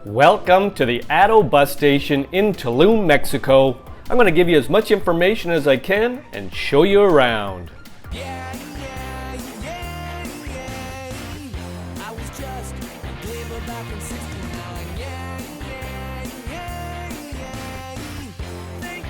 Welcome to the ATO bus station in Tulum, Mexico. I'm going to give you as much information as I can and show you around. I was just a gamer back in 69. Thank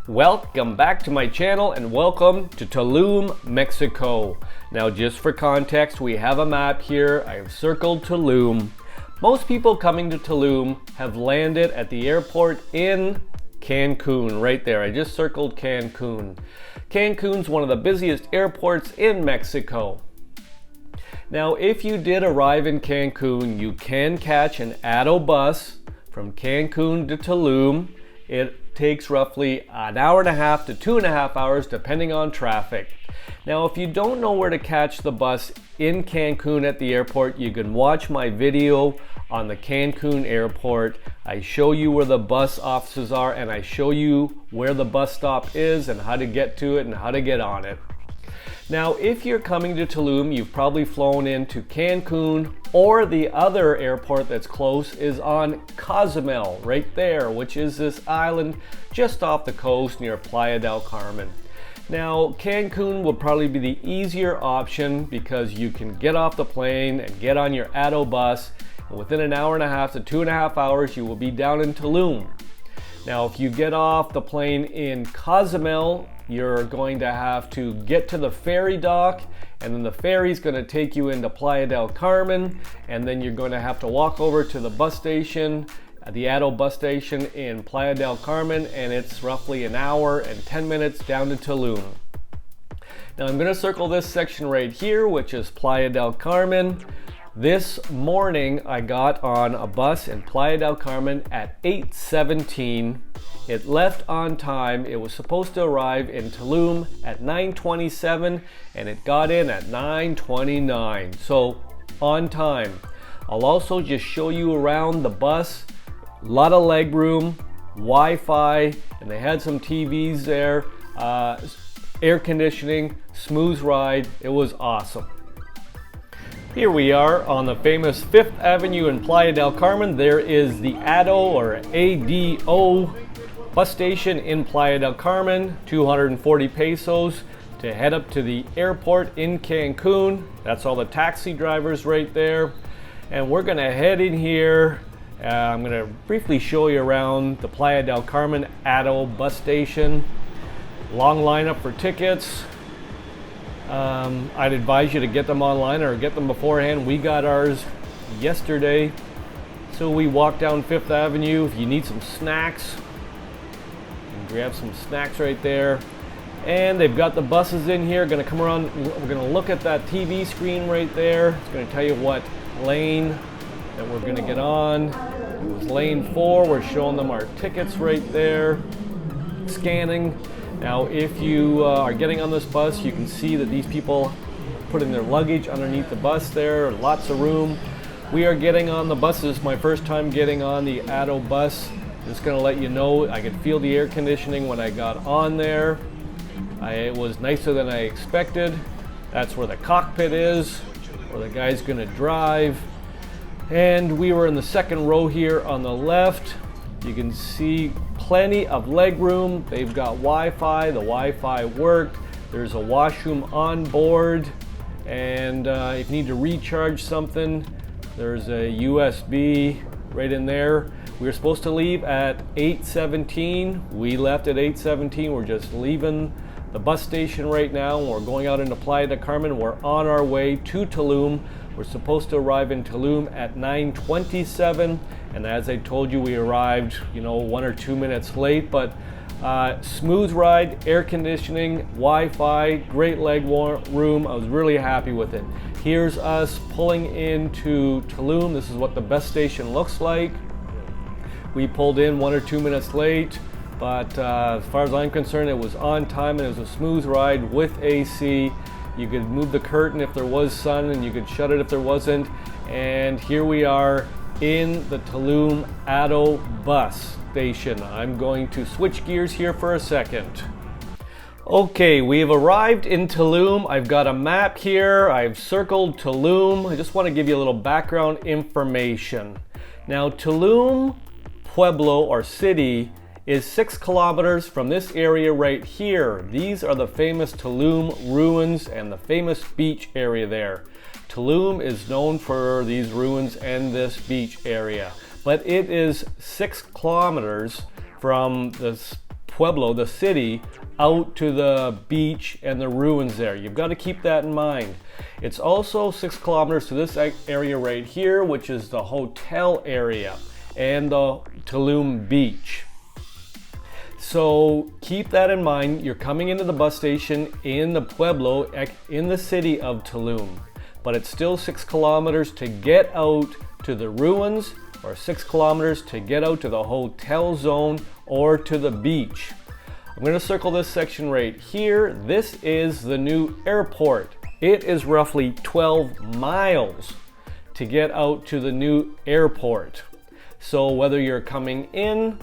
you. Welcome back to my channel and welcome to Tulum, Mexico. Now just for context, we have a map here. I have circled Tulum. Most people coming to Tulum have landed at the airport in Cancun, right there. I just circled Cancun. Cancun's one of the busiest airports in Mexico. Now, if you did arrive in Cancun, you can catch an ATO bus from Cancun to Tulum. It takes roughly an hour and a half to 2.5 hours, depending on traffic. Now, if you don't know where to catch the bus in Cancun at the airport, you can watch my video on the Cancun airport. I show you where the bus offices are and I show you where the bus stop is and how to get to it and how to get on it. Now, if you're coming to Tulum, you've probably flown into Cancun, or the other airport that's close is on Cozumel, right there, which is this island just off the coast near Playa del Carmen. Now, Cancun would probably be the easier option because you can get off the plane and get on your ATO bus, and within an hour and a half to 2.5 hours, you will be down in Tulum. Now, if you get off the plane in Cozumel, you're going to have to get to the ferry dock, and then the ferry's going to take you into Playa del Carmen, and then you're going to have to walk over to the bus station, the ATO bus station in Playa del Carmen, and it's roughly an hour and 10 minutes down to Tulum. Now I'm going to circle this section right here, which is Playa del Carmen. This morning I got on a bus in Playa del Carmen at 8:17. It left on time. It was supposed to arrive in Tulum at 9:27 and it got in at 9:29. So on time. I'll also just show you around the bus. A lot of leg room, Wi-Fi, and they had some TVs there, air conditioning, smooth ride. It was awesome. Here we are on the famous 5th Avenue in Playa del Carmen. There is the ATO or ADO bus station in Playa del Carmen, 240 pesos to head up to the airport in Cancun. That's all the taxi drivers right there. And we're gonna head in here. I'm going to briefly show you around the Playa del Carmen ATO bus station. Long lineup for tickets. I'd advise you to get them online or get them beforehand. We got ours yesterday. So we walked down 5th Avenue. If you need some snacks, you can grab some snacks right there. And they've got the buses in here. Going to come around. We're going to look at that TV screen right there. It's going to tell you what lane that we're going to get on. It was lane 4. We're showing them our tickets right there, scanning. Now if you are getting on this bus, you can see that these people put in their luggage underneath the bus there, lots of room. We are getting on the bus. This is my first time getting on the ATO bus. Just going to let you know, I could feel the air conditioning when I got on there. It was nicer than I expected. That's where the cockpit is, where the guy's going to drive. And we were in the second row here on the left. You can see plenty of leg room. They've got Wi-Fi. The Wi-Fi worked. There's a washroom on board. And if you need to recharge something, there's a USB right in there. We were supposed to leave at 8:17. We left at 8:17. We're just leaving the bus station right now. We're going out into Playa del Carmen. We're on our way to Tulum. We're supposed to arrive in Tulum at 9:27, and as I told you, we arrived, 1 or 2 minutes late, but smooth ride, air conditioning, Wi-Fi, great leg room. I was really happy with it. Here's us pulling into Tulum. This is what the bus station looks like. We pulled in 1 or 2 minutes late, but as far as I'm concerned, it was on time and it was a smooth ride with AC. You could move the curtain if there was sun and you could shut it if there wasn't. And here we are in the Tulum ATO bus station. I'm going to switch gears here for a second. Okay, we've arrived in Tulum. I've got a map here. I've circled Tulum. I just want to give you a little background information. Now, Tulum Pueblo or city is 6 kilometers from this area right here. These are the famous Tulum ruins and the famous beach area there. Tulum is known for these ruins and this beach area, but it is 6 kilometers from this Pueblo, the city, out to the beach and the ruins there. You've got to keep that in mind. It's also 6 kilometers to this area right here, which is the hotel area and the Tulum beach. So keep that in mind. You're coming into the bus station in the Pueblo, in the city of Tulum, but it's still 6 kilometers to get out to the ruins, or 6 kilometers to get out to the hotel zone or to the beach. I'm going to circle this section right here. This is the new airport. It is roughly 12 miles to get out to the new airport. So whether you're coming in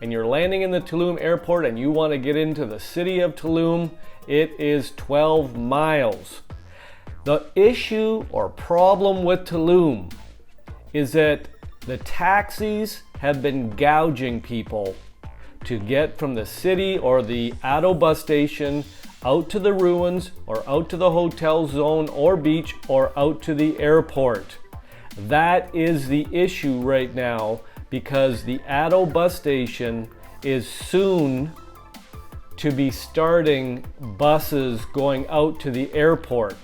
and you're landing in the Tulum airport and you want to get into the city of Tulum, it is 12 miles. The issue or problem with Tulum is that the taxis have been gouging people to get from the city or the Ado bus station out to the ruins or out to the hotel zone or beach or out to the airport. That is the issue right now, because the Ado bus station is soon to be starting buses going out to the airport,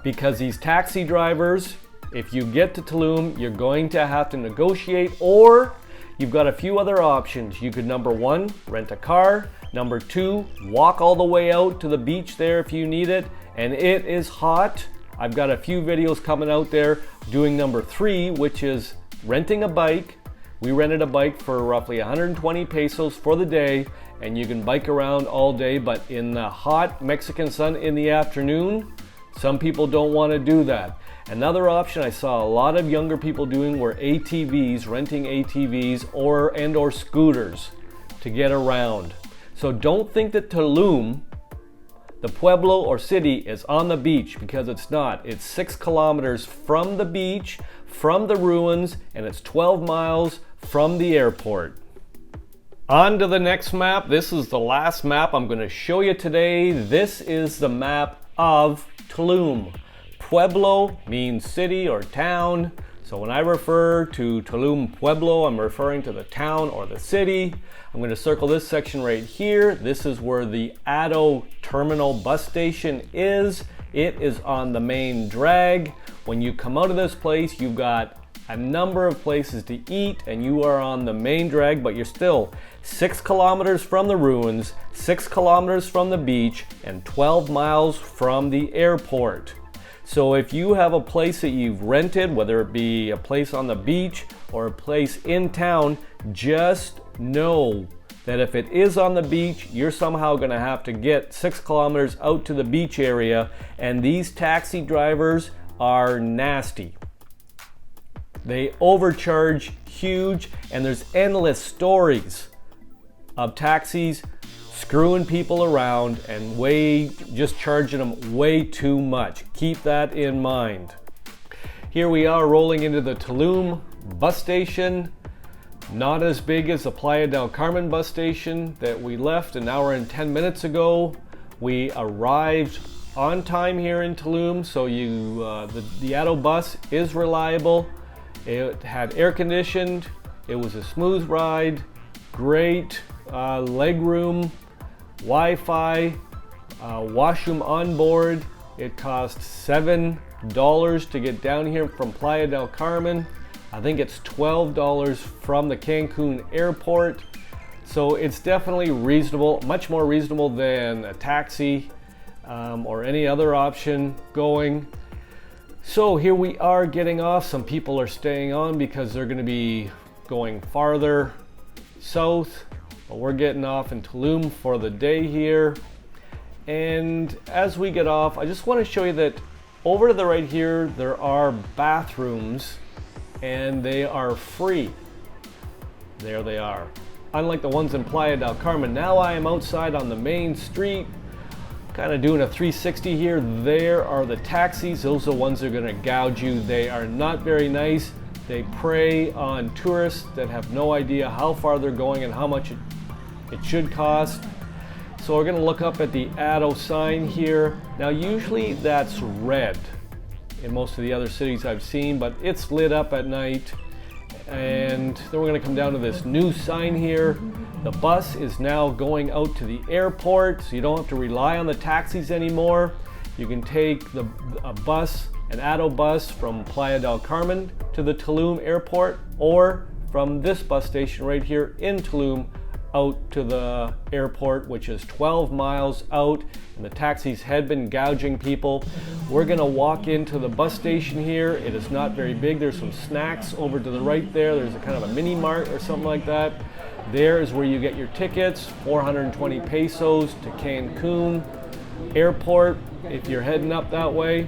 because these taxi drivers, if you get to Tulum, you're going to have to negotiate, or you've got a few other options. You could, number one, rent a car. Number two, walk all the way out to the beach there if you need it. And it is hot. I've got a few videos coming out there doing number three, which is renting a bike. We rented a bike for roughly 120 pesos for the day, and you can bike around all day, but in the hot Mexican sun in the afternoon, some people don't want to do that. Another option I saw a lot of younger people doing were ATVs, renting ATVs or scooters to get around. So don't think that Tulum, the Pueblo or city, is on the beach, because it's not. It's 6 kilometers from the beach, from the ruins, and it's 12 miles from the airport. On to the next map. This is the last map I'm going to show you today. This is the map of Tulum. Pueblo means city or town. So when I refer to Tulum Pueblo, I'm referring to the town or the city. I'm going to circle this section right here. This is where the Ado Terminal bus station is. It is on the main drag. When you come out of this place, you've got a number of places to eat, and you are on the main drag, but you're still 6 kilometers from the ruins, 6 kilometers from the beach, and 12 miles from the airport. So if you have a place that you've rented, whether it be a place on the beach or a place in town, just know that if it is on the beach, you're somehow going to have to get 6 kilometers out to the beach area, and these taxi drivers are nasty. They overcharge huge, and there's endless stories of taxis screwing people around and just charging them way too much. Keep that in mind. Here we are rolling into the Tulum bus station. Not as big as the Playa del Carmen bus station that we left an hour and 10 minutes ago. We arrived on time here in Tulum, so the Ado bus is reliable. It had air conditioned. It was a smooth ride. Great leg room, Wi-Fi, washroom on board. It cost $7 to get down here from Playa del Carmen. I think it's $12 from the Cancun airport. So it's definitely reasonable, much more reasonable than a taxi or any other option going. So here we are getting off. Some people are staying on because they're going to be going farther south. But we're getting off in Tulum for the day here. And as we get off, I just want to show you that over to the right here, there are bathrooms, and they are free. There they are. unlike the ones in Playa del Carmen. Now I am outside on the main street, kind of doing a 360 here. There are the taxis. Those are the ones that are going to gouge you. They are not very nice. They prey on tourists that have no idea how far they're going and how much it should cost. So we're going to look up at the Addo sign here. Now usually that's red in most of the other cities I've seen, but it's lit up at night. And then we're going to come down to this new sign here. The bus is now going out to the airport, so you don't have to rely on the taxis anymore. You can take a bus, an Addo bus from Playa del Carmen to the Tulum airport, or from this bus station right here in Tulum out to the airport, which is 12 miles out, and the taxis had been gouging people. We're gonna walk into the bus station here. It is not very big. There's some snacks over to the right there. There's a kind of a mini mart or something like that. There is where you get your tickets, 420 pesos to Cancun airport if you're heading up that way.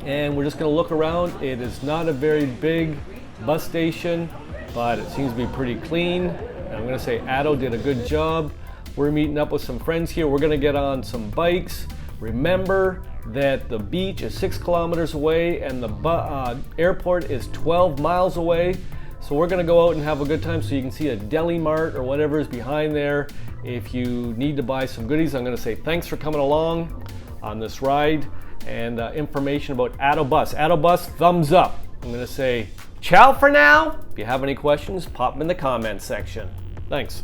And we're just gonna look around. It is not a very big bus station, but it seems to be pretty clean. And I'm gonna say Addo did a good job. We're meeting up with some friends here. We're gonna get on some bikes. Remember that the beach is 6 kilometers away and the airport is 12 miles away. So we're gonna go out and have a good time, so you can see a deli mart or whatever is behind there. If you need to buy some goodies, I'm gonna say thanks for coming along on this ride, and information about Addo Bus. Addo Bus, thumbs up. I'm gonna say ciao for now. If you have any questions, pop them in the comments section. Thanks.